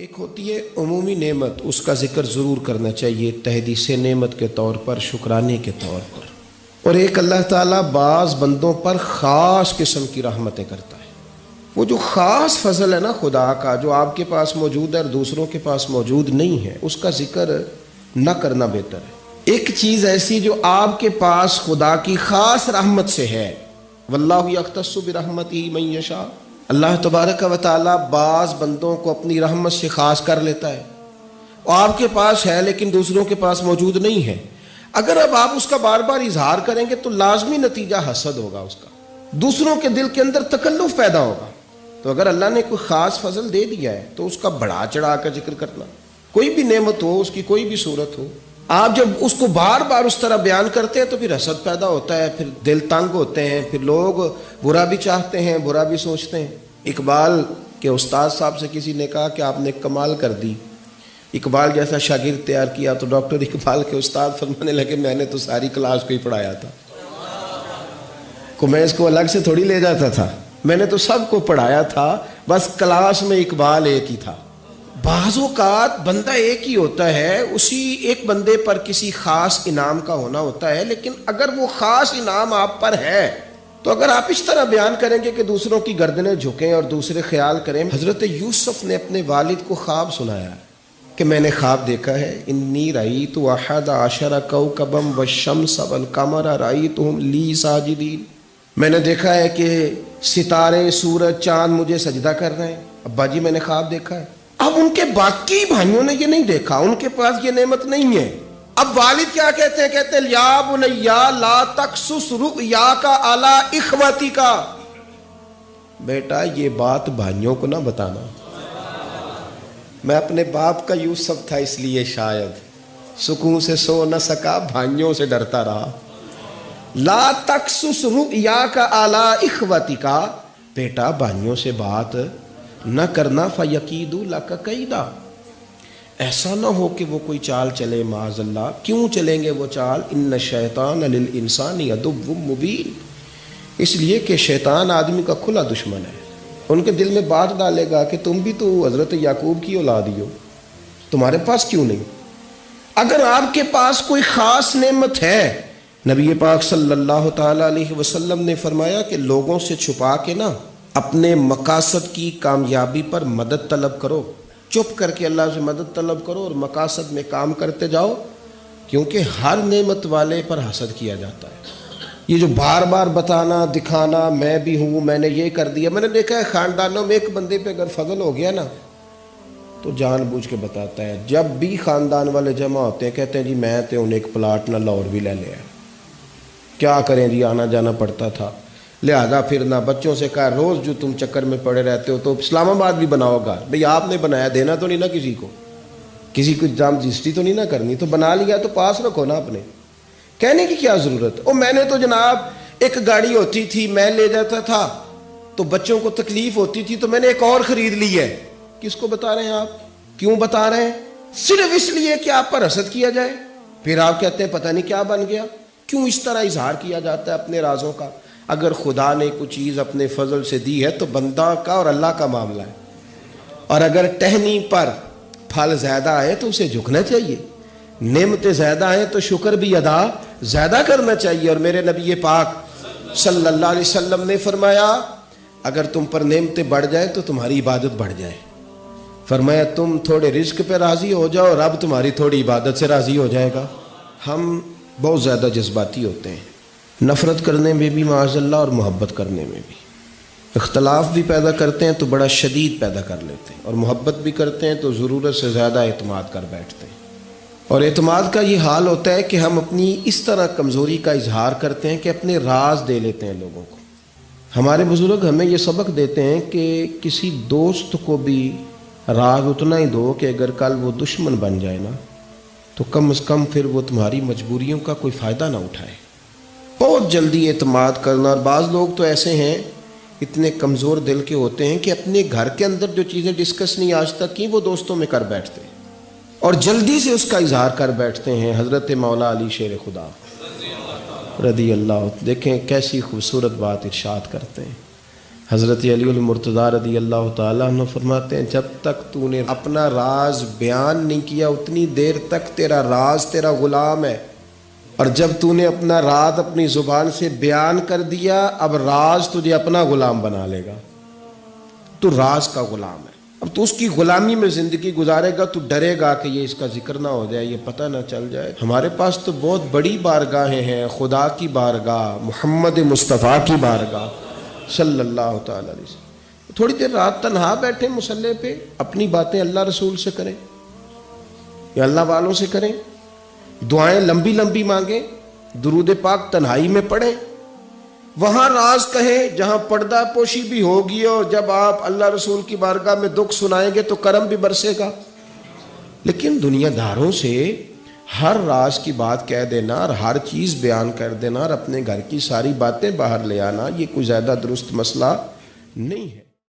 ایک ہوتی ہے عمومی نعمت، اس کا ذکر ضرور کرنا چاہیے تحدیث نعمت کے طور پر، شکرانے کے طور پر. اور ایک اللہ تعالیٰ بعض بندوں پر خاص قسم کی رحمتیں کرتا ہے. وہ جو خاص فضل ہے نا خدا کا، جو آپ کے پاس موجود ہے اور دوسروں کے پاس موجود نہیں ہے، اس کا ذکر نہ کرنا بہتر ہے. ایک چیز ایسی جو آپ کے پاس خدا کی خاص رحمت سے ہے، واللہ یختص برحمتہ من یشاء، اللہ تبارک و تعالیٰ بعض بندوں کو اپنی رحمت سے خاص کر لیتا ہے. اور آپ کے پاس ہے لیکن دوسروں کے پاس موجود نہیں ہے. اگر اب آپ اس کا بار بار اظہار کریں گے تو لازمی نتیجہ حسد ہوگا، اس کا دوسروں کے دل کے اندر تکلف پیدا ہوگا. تو اگر اللہ نے کوئی خاص فضل دے دیا ہے تو اس کا بڑھا چڑھا کر ذکر کرنا، کوئی بھی نعمت ہو، اس کی کوئی بھی صورت ہو، آپ جب اس کو بار بار اس طرح بیان کرتے ہیں تو پھر حسد پیدا ہوتا ہے، پھر دل تنگ ہوتے ہیں، پھر لوگ برا بھی چاہتے ہیں، برا بھی سوچتے ہیں. اقبال کے استاد صاحب سے کسی نے کہا کہ آپ نے کمال کر دی، اقبال جیسا شاگرد تیار کیا. تو ڈاکٹر اقبال کے استاد فرمانے لگے میں نے تو ساری کلاس کو ہی پڑھایا تھا، میں اس کو الگ سے تھوڑی لے جاتا تھا، میں نے تو سب کو پڑھایا تھا، بس کلاس میں اقبال ایک ہی تھا. بعض اوقات بندہ ایک ہی ہوتا ہے، اسی ایک بندے پر کسی خاص انعام کا ہونا ہوتا ہے، لیکن اگر وہ خاص انعام آپ پر ہے تو اگر آپ اس طرح بیان کریں گے کہ دوسروں کی گردنیں جھکیں اور دوسرے خیال کریں. حضرت یوسف نے اپنے والد کو خواب سنایا کہ میں نے خواب دیکھا ہے، انی رأیت احد عشر کوکبا والشمس والقمر رأیتهم لی ساجدین، میں نے دیکھا ہے کہ ستارے، سورج، چاند مجھے سجدہ کر رہے ہیں. ابا جی میں نے خواب دیکھا ہے. اب ان کے باقی بھائیوں نے یہ نہیں دیکھا، ان کے پاس یہ نعمت نہیں ہے. اب والد کیا کہتے ہیں؟ کہتے ہیں یا بنیا لا تقصص رؤیاک علی اخوتک، بیٹا یہ بات بھائیوں کو نہ بتانا. میں اپنے باپ کا یوسف تھا اس لیے شاید سکون سے سو نہ سکا، بھائیوں سے ڈرتا رہا. لا تقصص رؤیاک علی اخوتک، بیٹا بھائیوں سے بات نہ کرنا، فیکیدوا لک کیدا، ایسا نہ ہو کہ وہ کوئی چال چلے معاذ اللہ. کیوں چلیں گے وہ چال؟ ان الشیطان للانسان عدو مبین، اس لیے کہ شیطان آدمی کا کھلا دشمن ہے. ان کے دل میں بات ڈالے گا کہ تم بھی تو حضرت یعقوب کی اولاد ہی ہو، تمہارے پاس کیوں نہیں؟ اگر آپ کے پاس کوئی خاص نعمت ہے، نبی پاک صلی اللہ تعالی علیہ وسلم نے فرمایا کہ لوگوں سے چھپا کے نا اپنے مقاصد کی کامیابی پر مدد طلب کرو، چپ کر کے اللہ سے مدد طلب کرو اور مقاصد میں کام کرتے جاؤ، کیونکہ ہر نعمت والے پر حسد کیا جاتا ہے. یہ جو بار بار بتانا، دکھانا، میں بھی ہوں، میں نے یہ کر دیا، میں نے دیکھا ہے خاندانوں میں ایک بندے پہ اگر فضل ہو گیا نا تو جان بوجھ کے بتاتا ہے. جب بھی خاندان والے جمع ہوتے ہیں کہتے ہیں جی میں تو انہیں ایک پلاٹ نہ لاہور بھی لے لیا، کیا کریں جی آنا جانا پڑتا تھا، لہذا پھر نہ بچوں سے کہا روز جو تم چکر میں پڑے رہتے ہو تو اسلام آباد بھی بناؤ گا. بھئی آپ نے بنایا، دینا تو نہیں نا کسی کو، کسی کو جام رجسٹری تو نہیں نہ کرنی، تو بنا لیا تو پاس رکھو نا اپنے. کہنے کی کیا ضرورت؟ او میں نے تو جناب ایک گاڑی ہوتی تھی میں لے جاتا تھا تو بچوں کو تکلیف ہوتی تھی تو میں نے ایک اور خرید لی ہے. کس کو بتا رہے ہیں آپ؟ کیوں بتا رہے ہیں؟ صرف اس لیے کہ آپ پر حسد کیا جائے. پھر آپ کہتے ہیں پتہ نہیں کیا بن گیا. کیوں اس طرح اظہار کیا جاتا ہے اپنے رازوں کا؟ اگر خدا نے کوئی چیز اپنے فضل سے دی ہے تو بندہ کا اور اللہ کا معاملہ ہے، اور اگر ٹہنی پر پھل زیادہ آئے تو اسے جھکنا چاہیے، نعمتیں زیادہ ہیں تو شکر بھی ادا زیادہ کرنا چاہیے. اور میرے نبی پاک صلی اللہ علیہ وسلم نے فرمایا اگر تم پر نعمتیں بڑھ جائیں تو تمہاری عبادت بڑھ جائے. فرمایا تم تھوڑے رزق پہ راضی ہو جاؤ، رب تمہاری تھوڑی عبادت سے راضی ہو جائے گا. ہم بہت زیادہ جذباتی ہوتے ہیں، نفرت کرنے میں بھی معاذ اللہ اور محبت کرنے میں بھی. اختلاف بھی پیدا کرتے ہیں تو بڑا شدید پیدا کر لیتے ہیں، اور محبت بھی کرتے ہیں تو ضرورت سے زیادہ اعتماد کر بیٹھتے ہیں. اور اعتماد کا یہ حال ہوتا ہے کہ ہم اپنی اس طرح کمزوری کا اظہار کرتے ہیں کہ اپنے راز دے لیتے ہیں لوگوں کو. ہمارے بزرگ ہمیں یہ سبق دیتے ہیں کہ کسی دوست کو بھی راز اتنا ہی دو کہ اگر کل وہ دشمن بن جائے نا تو کم از کم پھر وہ تمہاری مجبوریوں کا کوئی فائدہ نہ اٹھائے. بہت جلدی اعتماد کرنا. اور بعض لوگ تو ایسے ہیں اتنے کمزور دل کے ہوتے ہیں کہ اپنے گھر کے اندر جو چیزیں ڈسکس نہیں آج تک کی وہ دوستوں میں کر بیٹھتے ہیں اور جلدی سے اس کا اظہار کر بیٹھتے ہیں. حضرت مولا علی شیر خدا رضی اللہ، دیکھیں کیسی خوبصورت بات ارشاد کرتے ہیں. حضرت علی المرتضیٰ رضی اللہ تعالیٰ عنہ فرماتے ہیں جب تک تو نے اپنا راز بیان نہیں کیا اتنی دیر تک تیرا راز تیرا غلام ہے، اور جب تو نے اپنا راز اپنی زبان سے بیان کر دیا اب راز تجھے اپنا غلام بنا لے گا، تو راز کا غلام ہے۔ اب تو اس کی غلامی میں زندگی گزارے گا، تو ڈرے گا کہ یہ اس کا ذکر نہ ہو جائے، یہ پتہ نہ چل جائے۔ ہمارے پاس تو بہت بڑی بارگاہیں ہیں، خدا کی بارگاہ، محمد مصطفیٰ کی بارگاہ صلی اللہ تعالی علیہ وسلم۔ تھوڑی دیر رات تنہا بیٹھیں مصلی پہ، اپنی باتیں اللہ رسول سے کریں یا اللہ والوں سے کریں، دعائیں لمبی لمبی مانگیں، درود پاک تنہائی میں پڑھیں، وہاں راز کہیں جہاں پردہ پوشی بھی ہوگی، اور جب آپ اللہ رسول کی بارگاہ میں دکھ سنائیں گے تو کرم بھی برسے گا۔ لیکن دنیا داروں سے ہر راز کی بات کہہ دینا اور ہر چیز بیان کر دینا اور اپنے گھر کی ساری باتیں باہر لے آنا، یہ کوئی زیادہ درست مسئلہ نہیں ہے۔